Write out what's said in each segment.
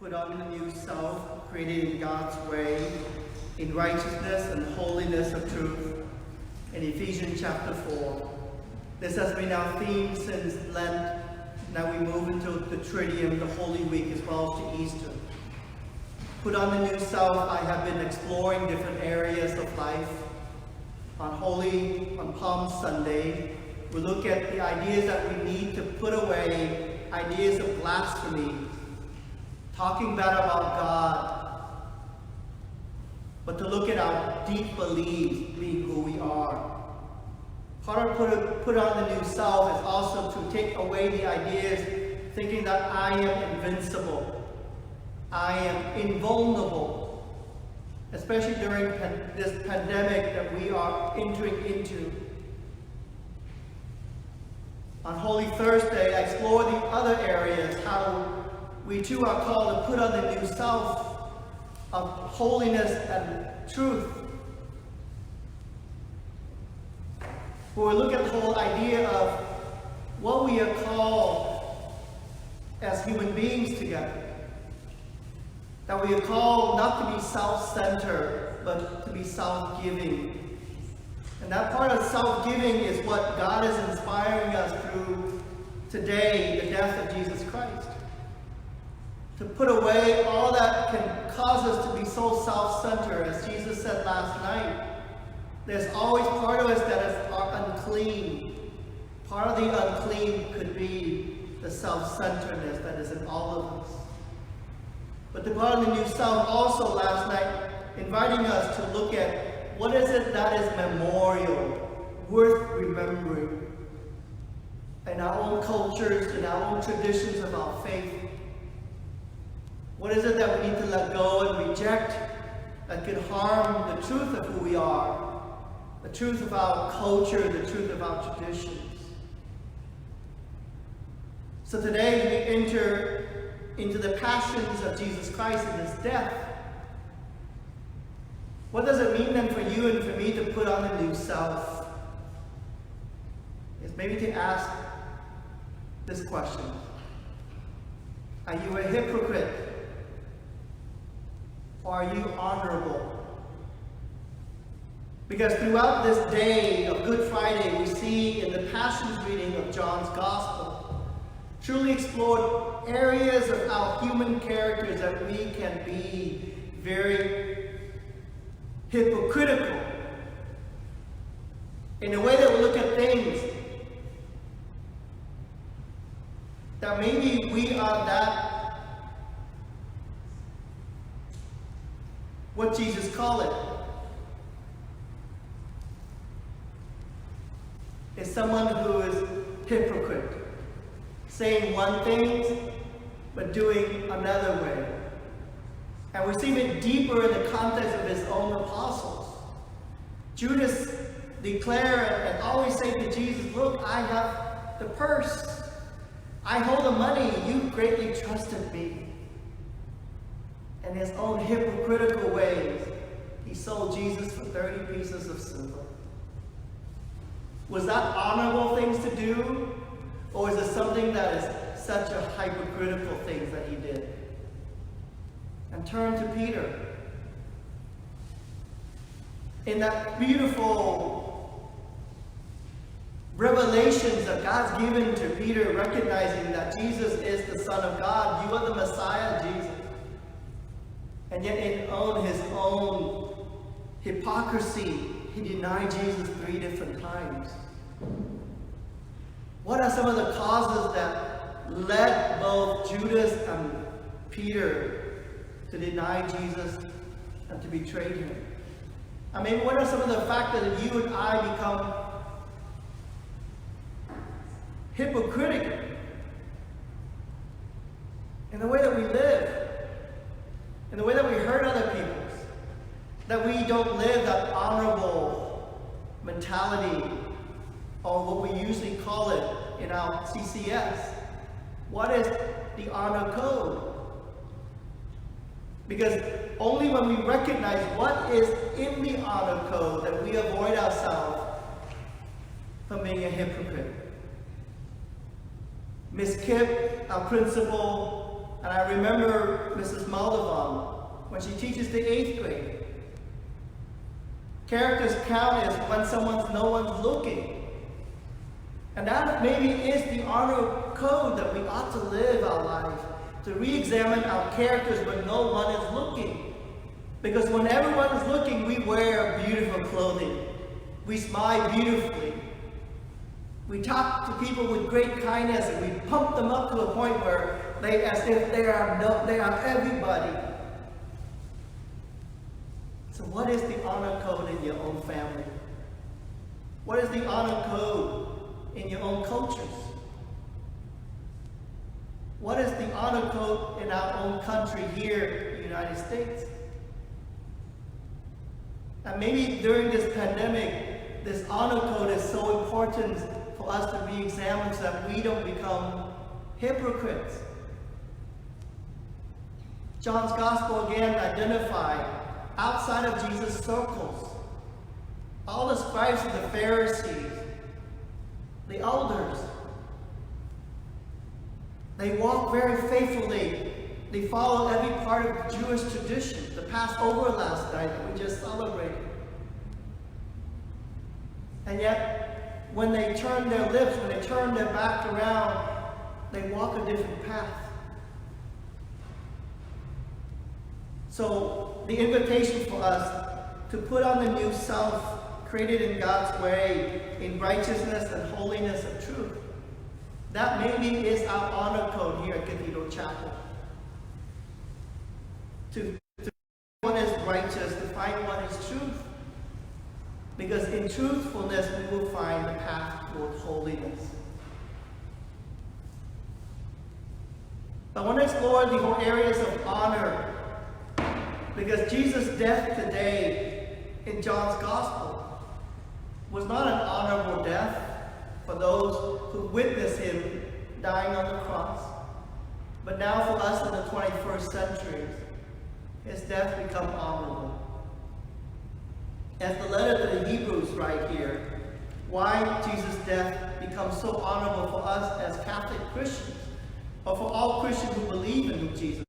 put on the new self, created in God's way, in righteousness and holiness of truth, in Ephesians chapter 4. This has been our theme since Lent. Now we move into the Triduum, the Holy Week, as well as to Easter. Put on the new self, I have been exploring different areas of life. On Palm Sunday, we look at the ideas that we need to put away, ideas of blasphemy, talking bad about God, but to look at our deep beliefs, being who we are. Part of put on the new self is also to take away the ideas, thinking that I am invincible, I am invulnerable, especially during this pandemic that we are entering into. On Holy Thursday, I explore the other areas, how we too are called to put on the new self of holiness and truth. Where we look at the whole idea of what we are called as human beings together. That we are called not to be self-centered, but to be self-giving. And that part of self-giving is what God is inspiring us through today, the death of Jesus Christ. To put away all that can cause us to be so self-centered, as Jesus said last night. There's always part of us that is unclean. Part of the unclean could be the self-centeredness that is in all of us. But the part of the new self also last night, inviting us to look at what is it that is memorial, worth remembering, in our own cultures, in our own traditions of our faith. What is it that we need to let go and reject that could harm the truth of who we are, the truth of our culture, the truth of our traditions? So today we enter into the passions of Jesus Christ and his death. What does it mean then for you and for me to put on the new self? It's maybe to ask this question. Are you a hypocrite? Or are you honorable? Because throughout this day of Good Friday, we see in the Passions reading of John's Gospel, truly explored areas of our human characters that we can be very hypocritical in the way that we look at things. That maybe we are that, what Jesus called it, is someone who is hypocrite, saying one thing but doing another way. And we see it deeper in the context of his own apostles. Judas declared and always say to Jesus, look, I have the purse. I hold the money. You greatly trusted me. In his own hypocritical ways, he sold Jesus for 30 pieces of silver. Was that honorable things to do? Or is it something that is such a hypocritical thing that he did? And turn to Peter. In that beautiful revelations that God's given to Peter, recognizing that Jesus is the Son of God, you are the Messiah, Jesus. And yet in his own hypocrisy, he denied Jesus 3 different times. What are some of the causes that led both Judas and Peter to deny Jesus and to betray him? I mean, what are some of the factors that you and I become hypocritical in the way that we live, in the way that we hurt other people, that we don't live that honorable mentality, or what we usually call it in our CCS. What is the honor code? Because only when we recognize what is in the honor code that we avoid ourselves from being a hypocrite. Miss Kip, our principal, And I remember Mrs. Moldovan, when she teaches the 8th grade. Characters count as when no one's looking. And that maybe is the honor code that we ought to live our life, to re-examine our characters when no one is looking. Because when everyone is looking, we wear beautiful clothing. We smile beautifully. We talk to people with great kindness, and we pump them up to a point where as if they are everybody. So what is the honor code in your own family? What is the honor code in your own cultures? What is the honor code in our own country here in the United States? And maybe during this pandemic, this honor code is so important for us to re-examine so that we don't become hypocrites. John's Gospel again identified outside of Jesus' circles all the scribes and the Pharisees, the elders. They walk very faithfully. They follow every part of the Jewish tradition. The Passover last night that we just celebrated. And yet, when they turn their lips, when they turn their back around, they walk a different path. So, the invitation for us to put on the new self, created in God's way, in righteousness and holiness and truth. That maybe is our honor code here at Cathedral Chapel. To find what is righteous, to find what is truth. Because in truthfulness, we will find the path towards holiness. I want to explore the whole areas of honor. Because Jesus' death today in John's Gospel was not an honorable death for those who witnessed him dying on the cross. But now for us in the 21st century, his death become honorable. As the letter to the Hebrews right here, why Jesus' death becomes so honorable for us as Catholic Christians, or for all Christians who believe in Jesus.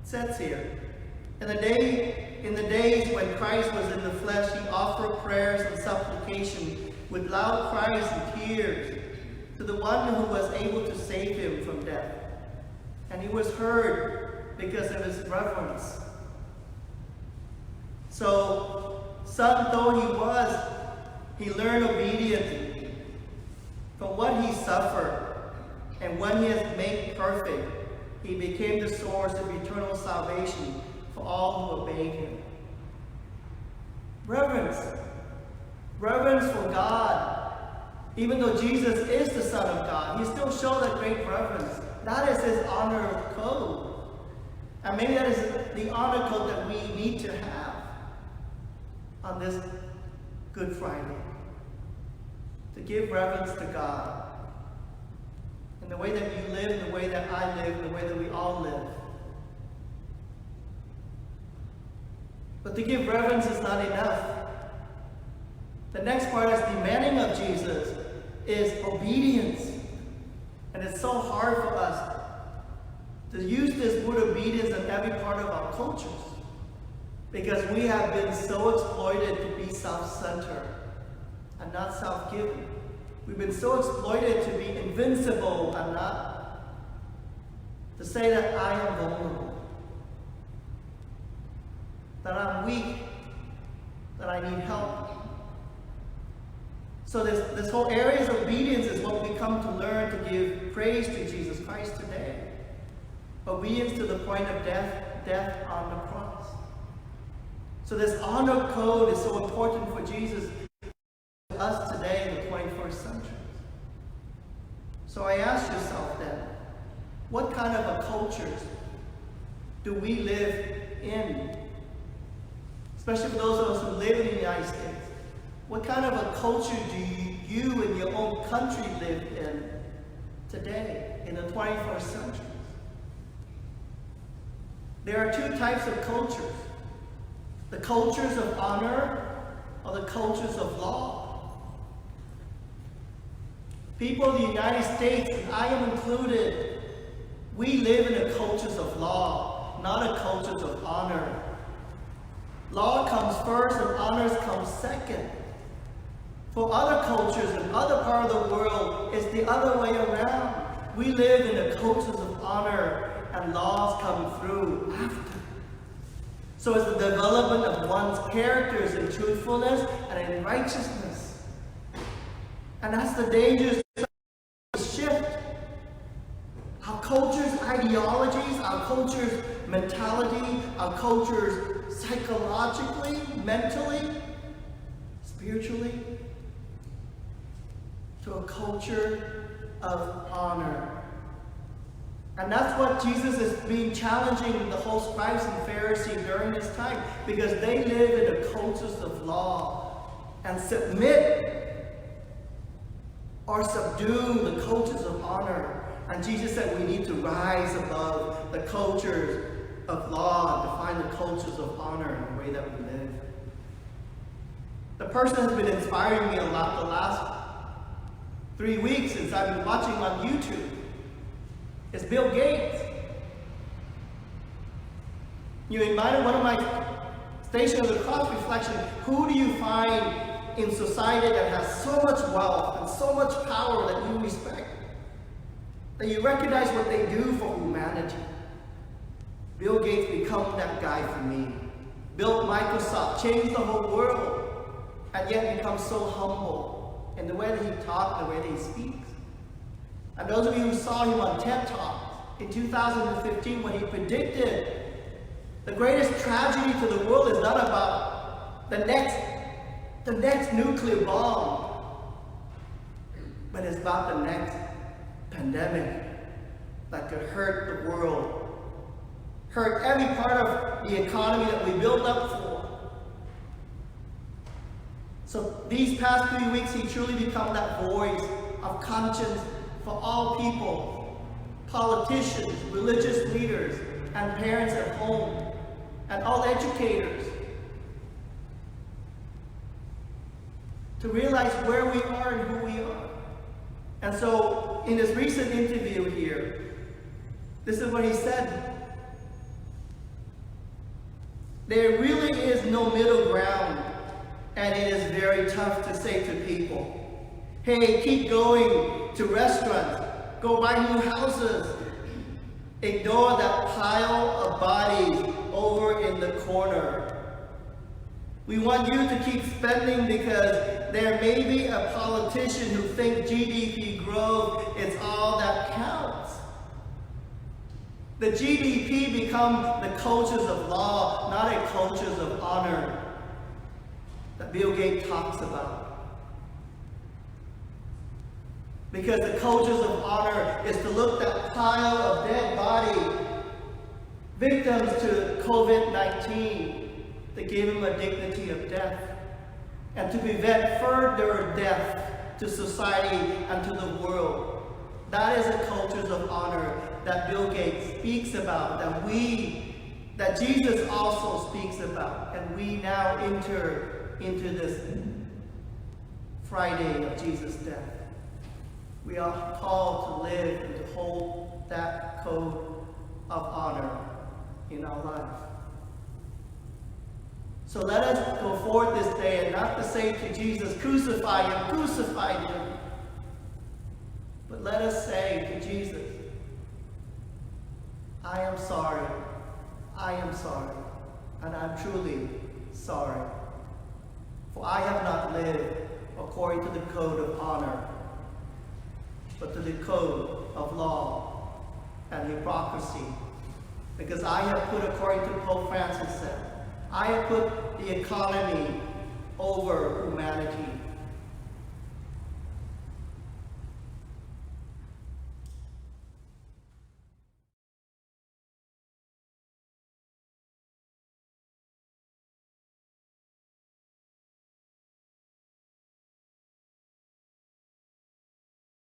It says here, in the days when Christ was in the flesh, he offered prayers and supplication with loud cries and tears to the one who was able to save him from death. And he was heard because of his reverence. So, son though he was, he learned obedience from what he suffered. And when he is made perfect, he became the source of eternal salvation for all who obey him. Reverence. Reverence for God. Even though Jesus is the Son of God, he still showed that great reverence. That is his honor code. And maybe that is the honor code that we need to have on this Good Friday. To give reverence to God. In the way that you live, in the way that I live, in the way that we all live. But to give reverence is not enough. The next part is demanding of Jesus is obedience. And it's so hard for us to use this word obedience in every part of our cultures. Because we have been so exploited to be self-centered and not self-giving. We've been so exploited to be invincible and not to say that I am vulnerable, that I'm weak, that I need help. So this whole area of obedience is what we come to learn to give praise to Jesus Christ today. Obedience to the point of death on the cross. So this honor code is so important for Jesus to us today in the 21st century. So I ask yourself then, what kind of a culture do we live in? Especially for those of us who live in the United States. What kind of a culture do you in your own country live in today, in the 21st century? There are two types of cultures. The cultures of honor or the cultures of law. People in the United States, and I am included, we live in a culture of law, not a culture of honor. Law comes first and honors come second. For other cultures and other part of the world, it's the other way around. We live in a culture of honor and laws come through after. So it's the development of one's characters in truthfulness and in righteousness. And that's the dangerous shift. Our culture's ideologies, our culture's mentality, our culture's psychologically, mentally, spiritually, to a culture of honor. And that's what Jesus is being challenging the whole scribes and Pharisees during this time, because they live in a culture of law and submit or subdue the cultures of honor. And Jesus said we need to rise above the cultures of law and to find the cultures of honor in the way that we live. The person has been inspiring me a lot the last 3 weeks since I've been watching on YouTube. It's Bill Gates. You invited one of my Station of the Cross reflection. Who do you find in society that has so much wealth and so much power that you respect? That you recognize what they do for humanity? Bill Gates become that guy for me. Built Microsoft, changed the whole world, and yet becomes so humble in the way that he talks, the way that he speaks. And those of you who saw him on TED Talk in 2015 when he predicted the greatest tragedy to the world is not about the next nuclear bomb, but it's about the next pandemic that could hurt the world, hurt every part of the economy that we built up for. So these past 3 weeks, he truly become that voice of conscience for all people, politicians, religious leaders, and parents at home, and all educators, to realize where we are and who we are. And so, in his recent interview here, this is what he said. There really is no middle ground, and it is very tough to say to people, hey, keep going to restaurants, go buy new houses, ignore that pile of bodies over in the corner. We want you to keep spending because there may be a politician who thinks GDP growth is all that counts. The GDP become the cultures of law, not a cultures of honor that Bill Gates talks about. Because the cultures of honor is to look at that pile of dead body, victims to COVID-19, to give them a dignity of death, and to prevent further death to society and to the world. That is the cultures of honor that Bill Gates speaks about, that Jesus also speaks about, and we now enter into this Friday of Jesus' death. We are called to live and to hold that code of honor in our lives. So let us go forward this day and not to say to Jesus, crucify him, but let us say to Jesus, I am sorry, and I'm truly sorry, for I have not lived according to the code of honor, but to the code of law and hypocrisy. Because I have put, according to Pope Francis said, I have put the economy over humanity.